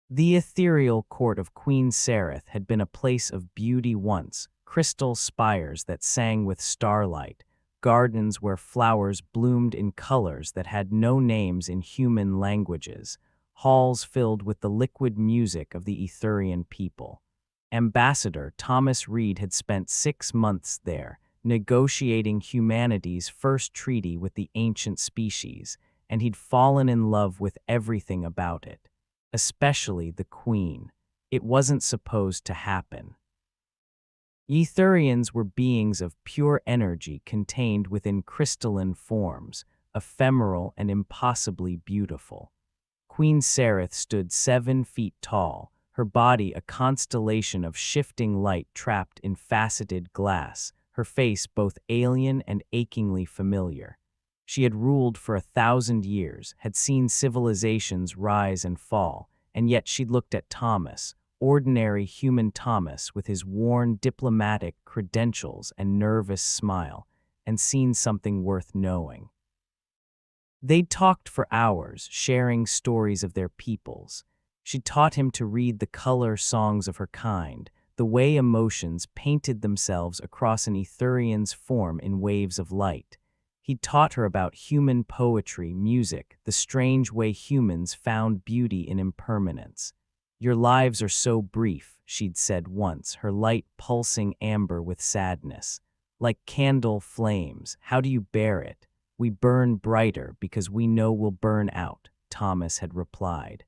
The ethereal court of Queen Sereth had been a place of beauty once, crystal spires that sang with starlight, gardens where flowers bloomed in colors that had no names in human languages, halls filled with the liquid music of the Etherian people. Ambassador Thomas Reed had spent 6 months there, negotiating humanity's first treaty with the ancient species, and he'd fallen in love with everything about it, especially the Queen. It wasn't supposed to happen. Etherians were beings of pure energy contained within crystalline forms, ephemeral and impossibly beautiful. Queen Sereth stood 7 feet tall, her body a constellation of shifting light trapped in faceted glass, her face both alien and achingly familiar. She had ruled for 1,000 years, had seen civilizations rise and fall, and yet she'd looked at Thomas, ordinary human Thomas with his worn diplomatic credentials and nervous smile, and seen something worth knowing. They'd talked for hours, sharing stories of their peoples. She taught him to read the color songs of her kind, the way emotions painted themselves across an Etherian's form in waves of light. He'd taught her about human poetry, music, the strange way humans found beauty in impermanence. "Your lives are so brief," she'd said once, her light pulsing amber with sadness. "Like candle flames, how do you bear it?" "We burn brighter because we know we'll burn out," Thomas had replied.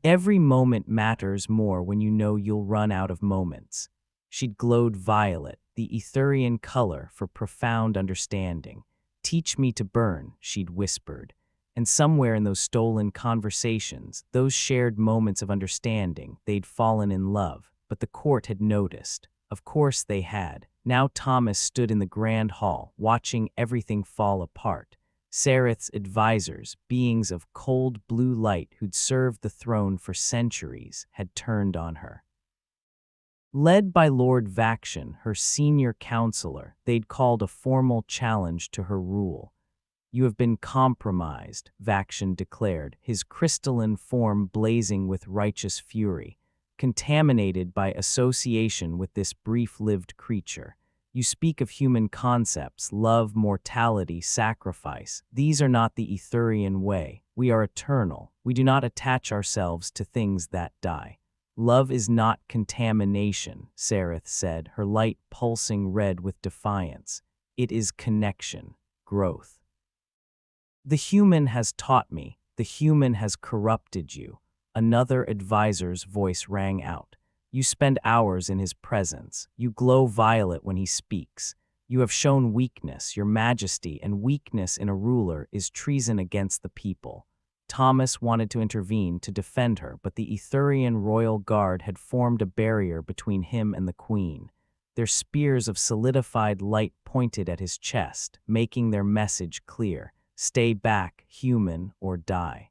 "Every moment matters more when you know you'll run out of moments." She'd glowed violet, the Etherian color for profound understanding. "Teach me to burn," she'd whispered. And somewhere in those stolen conversations, those shared moments of understanding, they'd fallen in love. But the court had noticed. Of course they had. Now Thomas stood in the grand hall, watching everything fall apart. Sereth's advisors, beings of cold blue light who'd served the throne for centuries, had turned on her. Led by Lord Vaction, her senior counselor, they'd called a formal challenge to her rule. "You have been compromised," Vaction declared, his crystalline form blazing with righteous fury, "contaminated by association with this brief-lived creature. You speak of human concepts, love, mortality, sacrifice. These are not the Etherian way. We are eternal. We do not attach ourselves to things that die." "Love is not contamination," Sereth said, her light pulsing red with defiance. "It is connection, growth." "The human has taught me. The human has corrupted you." Another advisor's voice rang out. "You spend hours in his presence. You glow violet when he speaks. You have shown weakness, your majesty, and weakness in a ruler is treason against the people." Thomas wanted to intervene to defend her, but the Etherian royal guard had formed a barrier between him and the queen. Their spears of solidified light pointed at his chest, making their message clear: "Stay back, human, or die."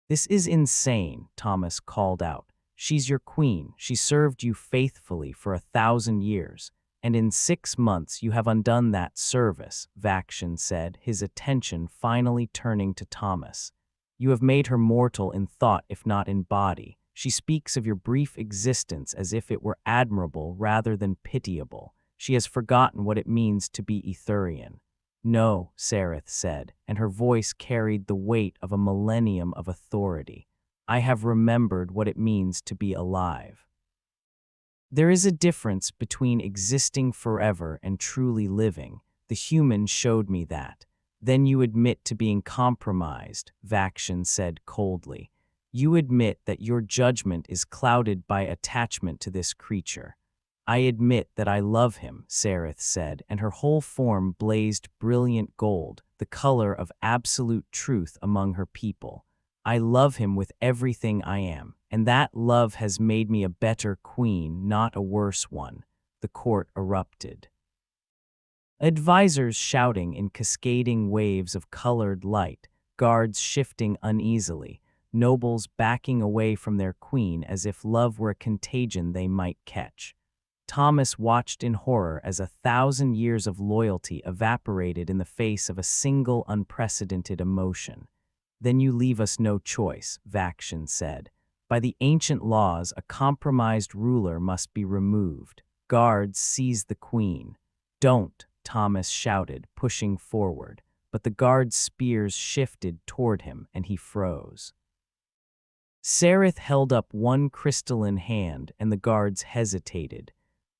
"This is insane," Thomas called out. "She's your queen. She served you faithfully for 1,000 years. And in 6 months you have undone that service," Vaction said, his attention finally turning to Thomas. "You have made her mortal in thought if not in body. She speaks of your brief existence as if it were admirable rather than pitiable. She has forgotten what it means to be Etherian." "No," Sereth said, and her voice carried the weight of a millennium of authority. "I have remembered what it means to be alive. There is a difference between existing forever and truly living. The human showed me that." "Then you admit to being compromised," Vaction said coldly. "You admit that your judgment is clouded by attachment to this creature." "I admit that I love him," Sereth said, and her whole form blazed brilliant gold, the color of absolute truth among her people. "I love him with everything I am, and that love has made me a better queen, not a worse one." The court erupted. Advisors shouting in cascading waves of colored light, guards shifting uneasily, nobles backing away from their queen as if love were a contagion they might catch. Thomas watched in horror as 1,000 years of loyalty evaporated in the face of a single unprecedented emotion. Then you leave us no choice, Vaction said. By the ancient laws, a compromised ruler must be removed. Guards seize the queen. Don't, Thomas shouted, pushing forward, but the guard's spears shifted toward him and he froze. Sereth held up one crystalline hand and the guards hesitated.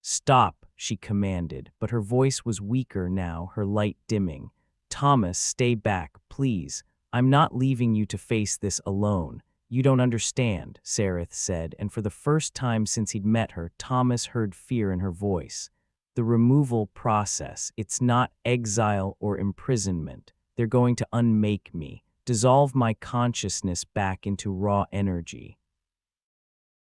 Stop, she commanded, but her voice was weaker now, her light dimming. Thomas, stay back, please. I'm not leaving you to face this alone. You don't understand, Sereth said, and for the first time since he'd met her, Thomas heard fear in her voice. The removal process, it's not exile or imprisonment. They're going to unmake me, dissolve my consciousness back into raw energy.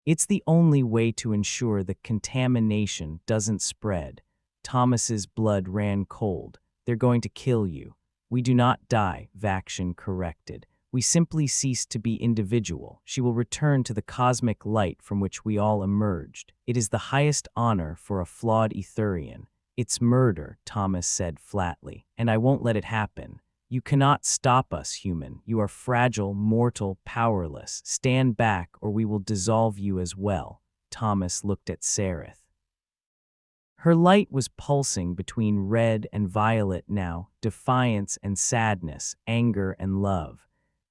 It's the only way to ensure the contamination doesn't spread. Thomas's blood ran cold. They're going to kill you. We do not die, Vaction corrected. We simply cease to be individual. She will return to the cosmic light from which we all emerged. It is the highest honor for a flawed Etherian. It's murder, Thomas said flatly, and I won't let it happen. You cannot stop us, human. You are fragile, mortal, powerless. Stand back or we will dissolve you as well. Thomas looked at Sereth. Her light was pulsing between red and violet now, defiance and sadness, anger and love.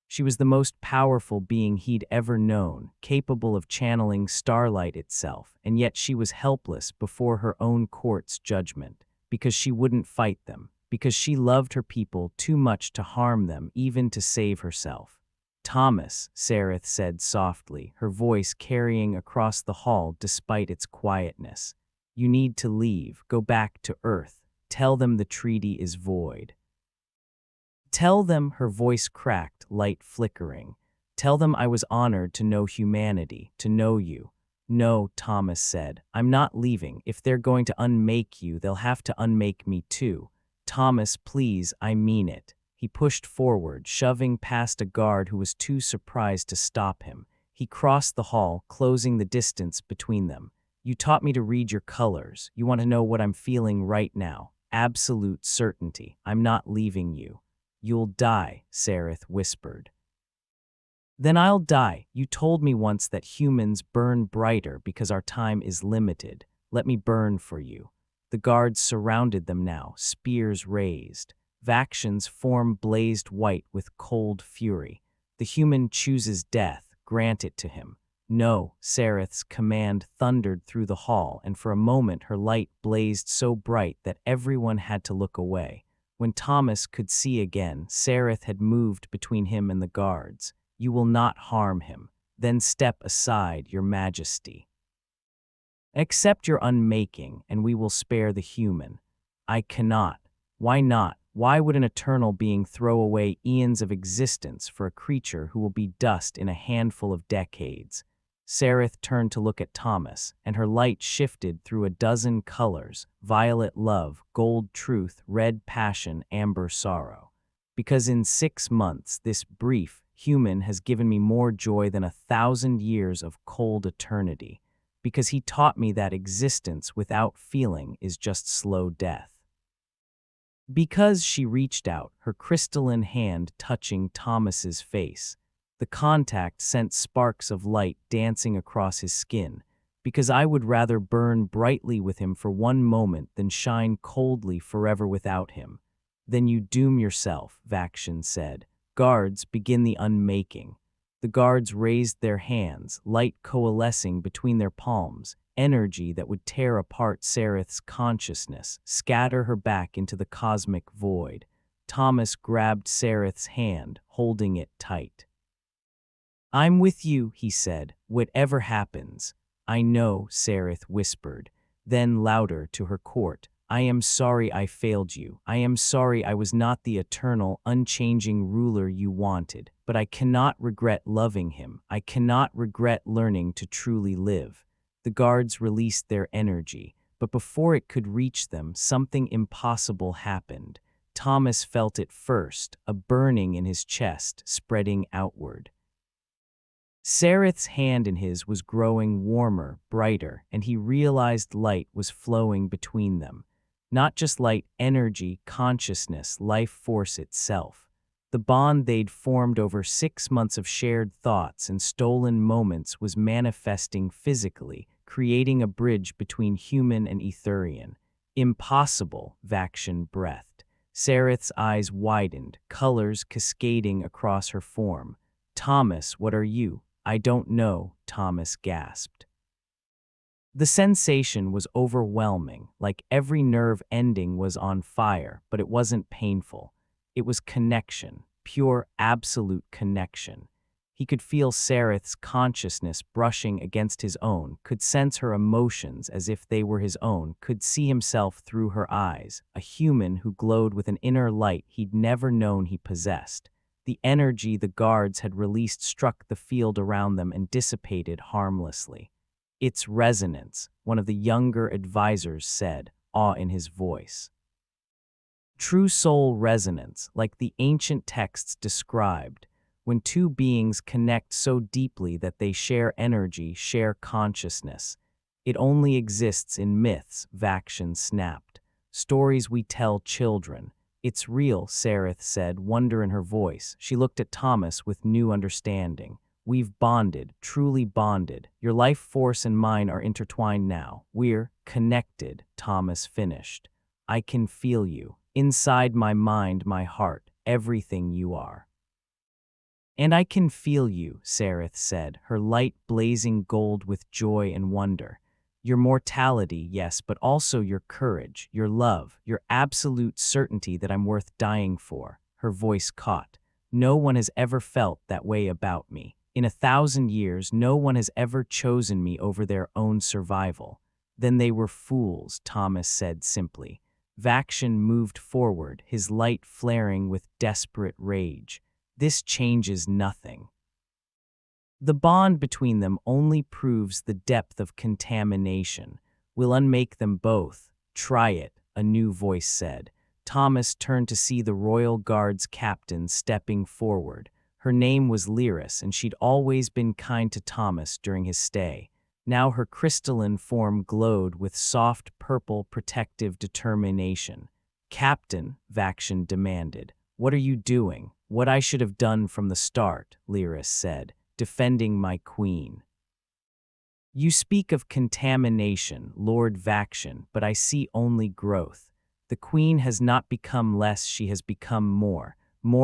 She was the most powerful being he'd ever known, capable of channeling starlight itself, and yet she was helpless before her own court's judgment, because she wouldn't fight them, because she loved her people too much to harm them, even to save herself. Thomas, Sereth said softly, her voice carrying across the hall despite its quietness. You need to leave, go back to Earth. Tell them the treaty is void. Tell them, her voice cracked, light flickering. Tell them I was honored to know humanity, to know you. No, Thomas said, I'm not leaving. If they're going to unmake you, they'll have to unmake me too. Thomas, please, I mean it. He pushed forward, shoving past a guard who was too surprised to stop him. He crossed the hall, closing the distance between them. You taught me to read your colors. You want to know what I'm feeling right now. Absolute certainty. I'm not leaving you. You'll die, Sereth whispered. Then I'll die. You told me once that humans burn brighter because our time is limited. Let me burn for you. The guards surrounded them now, spears raised. Vaction's form blazed white with cold fury. The human chooses death. Grant it to him. No, Sereth's command thundered through the hall, and for a moment her light blazed so bright that everyone had to look away. When Thomas could see again, Sereth had moved between him and the guards. You will not harm him. Then step aside, your majesty. Accept your unmaking, and we will spare the human. I cannot. Why not? Why would an eternal being throw away eons of existence for a creature who will be dust in a handful of decades? Sereth turned to look at Thomas, and her light shifted through a dozen colors: violet love, gold truth, red passion, amber sorrow. Because in 6 months, this brief human has given me more joy than 1,000 years of cold eternity. Because he taught me that existence without feeling is just slow death. Because she reached out, her crystalline hand touching Thomas's face. The contact sent sparks of light dancing across his skin. Because I would rather burn brightly with him for one moment than shine coldly forever without him. Then you doom yourself, Vaction said. Guards, begin the unmaking. The guards raised their hands, light coalescing between their palms, energy that would tear apart Sereth's consciousness, scatter her back into the cosmic void. Thomas grabbed Sereth's hand, holding it tight. I'm with you, he said, whatever happens. I know, Sereth whispered. Then louder to her court, I am sorry I failed you. I am sorry I was not the eternal, unchanging ruler you wanted, but I cannot regret loving him. I cannot regret learning to truly live. The guards released their energy, but before it could reach them, something impossible happened. Thomas felt it first, a burning in his chest, spreading outward. Sereth's hand in his was growing warmer, brighter, and he realized light was flowing between them. Not just light, energy, consciousness, life force itself. The bond they'd formed over 6 months of shared thoughts and stolen moments was manifesting physically, creating a bridge between human and Etherian. Impossible, Vakshin breathed. Sareth's eyes widened, colors cascading across her form. Thomas, what are you? I don't know, Thomas gasped. The sensation was overwhelming, like every nerve ending was on fire, but it wasn't painful. It was connection, pure, absolute connection. He could feel Sareth's consciousness brushing against his own, could sense her emotions as if they were his own, could see himself through her eyes, a human who glowed with an inner light he'd never known he possessed. The energy the guards had released struck the field around them and dissipated harmlessly. It's resonance, one of the younger advisors said, awe in his voice. True soul resonance, like the ancient texts described, when two beings connect so deeply that they share energy, share consciousness. It only exists in myths, Vakshin snapped. Stories we tell children. It's real, Sareth said, wonder in her voice. She looked at Thomas with new understanding. We've bonded, truly bonded. Your life force and mine are intertwined now. We're connected, Thomas finished. I can feel you. Inside my mind, my heart, everything you are. And I can feel you, Sareth said, her light blazing gold with joy and wonder. Your mortality, yes, but also your courage, your love, your absolute certainty that I'm worth dying for. Her voice caught. No one has ever felt that way about me. In 1,000 years, no one has ever chosen me over their own survival. Then they were fools, Thomas said simply. Vakshin moved forward, his light flaring with desperate rage. This changes nothing. The bond between them only proves the depth of contamination. We'll unmake them both. Try it, a new voice said. Thomas turned to see the Royal Guard's captain stepping forward. Her name was Lyris, and she'd always been kind to Thomas during his stay. Now her crystalline form glowed with soft purple protective determination. Captain, Vakshin demanded, what are you doing? What I should have done from the start, Lyris said, defending my queen. You speak of contamination, Lord Vakshin, but I see only growth. The queen has not become less, she has become more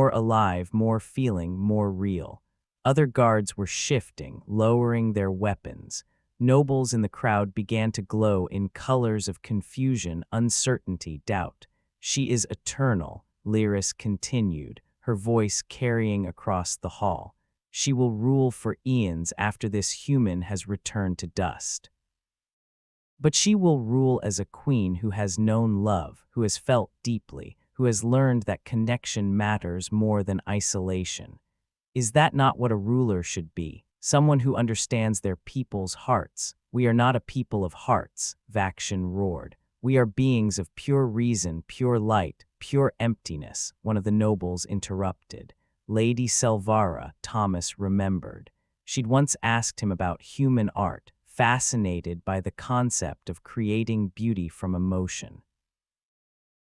alive, more feeling, more real. Other guards were shifting, lowering their weapons. Nobles in the crowd began to glow in colors of confusion, uncertainty, doubt. She is eternal, Lyris continued, her voice carrying across the hall. She will rule for eons after this human has returned to dust. But she will rule as a queen who has known love, who has felt deeply, who has learned that connection matters more than isolation. Is that not what a ruler should be? Someone who understands their people's hearts. We are not a people of hearts, Vakshin roared. We are beings of pure reason, pure light, pure emptiness, one of the nobles interrupted. Lady Selvara, Thomas remembered. She'd once asked him about human art, fascinated by the concept of creating beauty from emotion.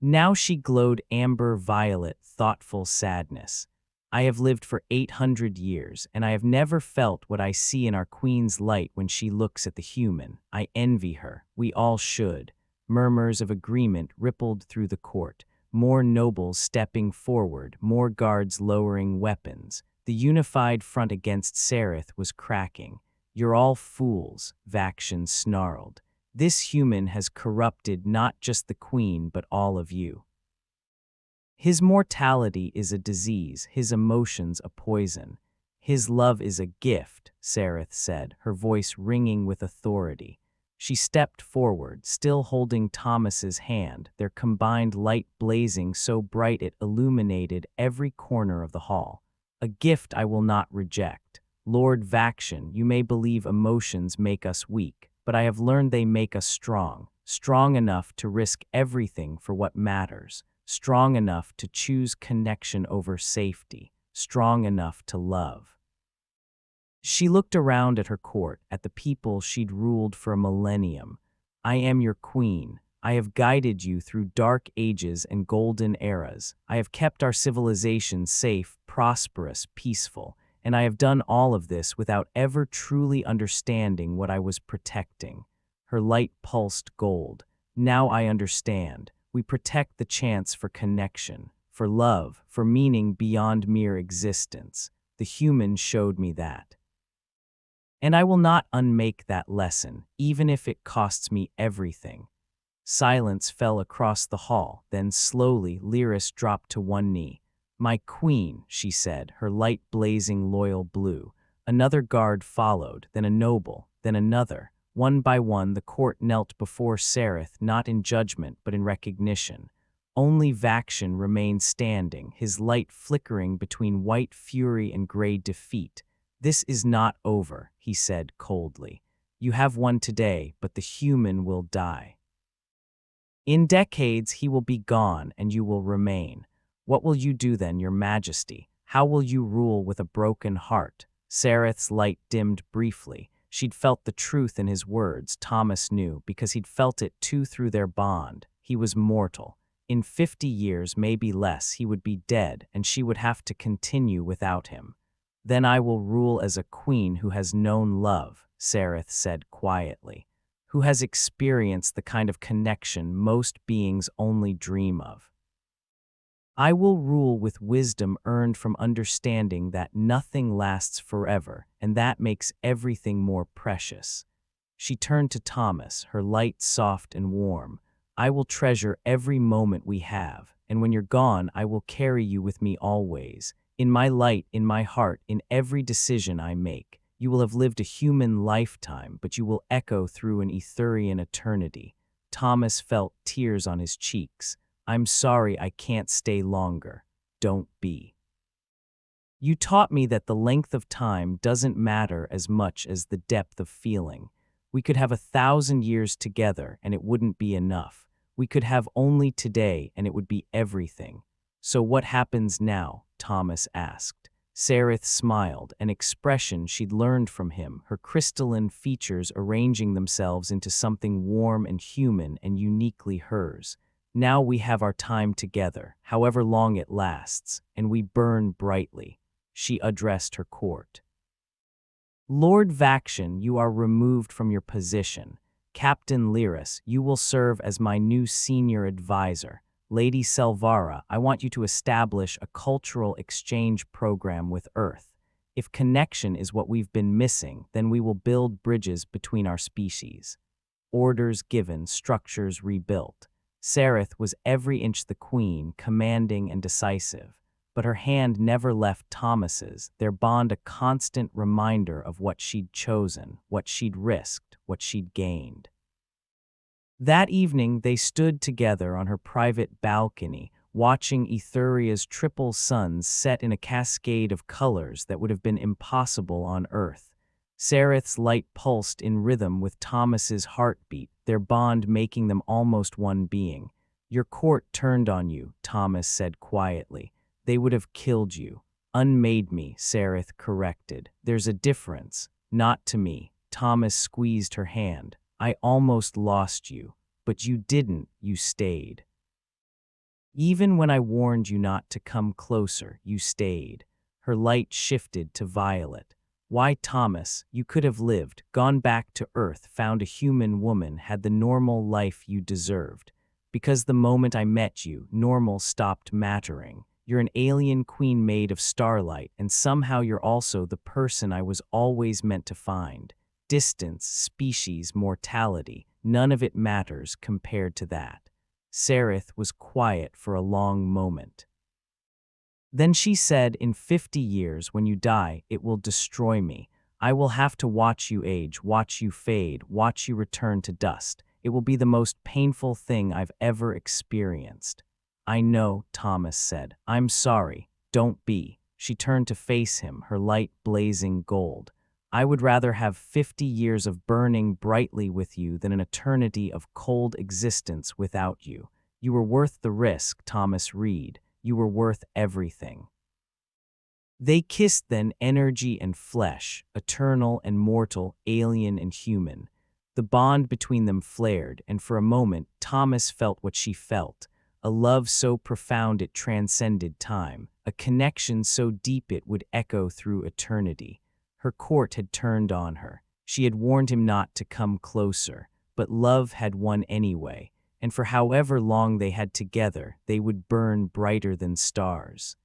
Now she glowed amber violet, thoughtful sadness. I have lived for 800 years, and I have never felt what I see in our queen's light when she looks at the human. I envy her. We all should. Murmurs of agreement rippled through the court. More nobles stepping forward, more guards lowering weapons. The unified front against Sareth was cracking. You're all fools, Vakshin snarled. This human has corrupted not just the queen, but all of you. His mortality is a disease, his emotions a poison. His love is a gift, Sareth said, her voice ringing with authority. She stepped forward, still holding Thomas's hand, their combined light blazing so bright it illuminated every corner of the hall. A gift I will not reject. Lord Vakshin, you may believe emotions make us weak, but I have learned they make us strong, strong enough to risk everything for what matters, strong enough to choose connection over safety, strong enough to love. She looked around at her court, at the people she'd ruled for a millennium. I am your queen. I have guided you through dark ages and golden eras. I have kept our civilization safe, prosperous, peaceful, and I have done all of this without ever truly understanding what I was protecting. Her light pulsed gold. Now I understand. We protect the chance for connection, for love, for meaning beyond mere existence. The human showed me that. And I will not unmake that lesson, even if it costs me everything. Silence fell across the hall, then slowly Lyris dropped to one knee. "My queen," she said, her light blazing loyal blue. Another guard followed, then a noble, then another. One by one the court knelt before Sereth, not in judgment but in recognition. Only Vakshin remained standing, his light flickering between white fury and gray defeat. "This is not over," he said coldly. "You have won today, but the human will die. In decades he will be gone and you will remain. What will you do then, your majesty? How will you rule with a broken heart?" Sereth's light dimmed briefly. She'd felt the truth in his words, Thomas knew, because he'd felt it too through their bond. He was mortal. In 50 years, maybe less, he would be dead, and she would have to continue without him. "Then I will rule as a queen who has known love," Sereth said quietly, "who has experienced the kind of connection most beings only dream of. I will rule with wisdom earned from understanding that nothing lasts forever, and that makes everything more precious." She turned to Thomas, her light soft and warm. "I will treasure every moment we have, and when you're gone, I will carry you with me always. In my light, in my heart, in every decision I make. You will have lived a human lifetime, but you will echo through an Etherian eternity." Thomas felt tears on his cheeks. "I'm sorry I can't stay longer. Don't be. You taught me that the length of time doesn't matter as much as the depth of feeling. We could have 1,000 years together and it wouldn't be enough. We could have only today and it would be everything." "So what happens now?" Thomas asked. Sereth smiled, an expression she'd learned from him, her crystalline features arranging themselves into something warm and human and uniquely hers. "Now we have our time together, however long it lasts, and we burn brightly." She addressed her court. "Lord Vakshin, you are removed from your position. Captain Lyris, you will serve as my new senior advisor. Lady Selvara, I want you to establish a cultural exchange program with Earth. If connection is what we've been missing, then we will build bridges between our species." Orders given, structures rebuilt. Sereth was every inch the queen, commanding and decisive. But her hand never left Thomas's, their bond a constant reminder of what she'd chosen, what she'd risked, what she'd gained. That evening, they stood together on her private balcony, watching Etheria's triple suns set in a cascade of colors that would have been impossible on Earth. Sereth's light pulsed in rhythm with Thomas's heartbeat, their bond making them almost one being. "Your court turned on you," Thomas said quietly. "They would have killed you." "Unmade me," Sereth corrected. "There's a difference." "Not to me." Thomas squeezed her hand. "I almost lost you, but you didn't, you stayed. Even when I warned you not to come closer, you stayed." Her light shifted to violet. "Why, Thomas, you could have lived, gone back to Earth, found a human woman, had the normal life you deserved. Because the moment I met you, normal stopped mattering. You're an alien queen made of starlight, and somehow you're also the person I was always meant to find. Distance, species, mortality, none of it matters compared to that." Sereth was quiet for a long moment. Then she said, "In 50 years, when you die, it will destroy me. I will have to watch you age, watch you fade, watch you return to dust. It will be the most painful thing I've ever experienced." "I know," Thomas said. "I'm sorry. Don't be." She turned to face him, her light blazing gold. "I would rather have 50 years of burning brightly with you than an eternity of cold existence without you. You were worth the risk, Thomas Reed. You were worth everything." They kissed then, energy and flesh, eternal and mortal, alien and human. The bond between them flared, and for a moment Thomas felt what she felt, a love so profound it transcended time, a connection so deep it would echo through eternity. Her court had turned on her. She had warned him not to come closer, but love had won anyway, and for however long they had together, they would burn brighter than stars.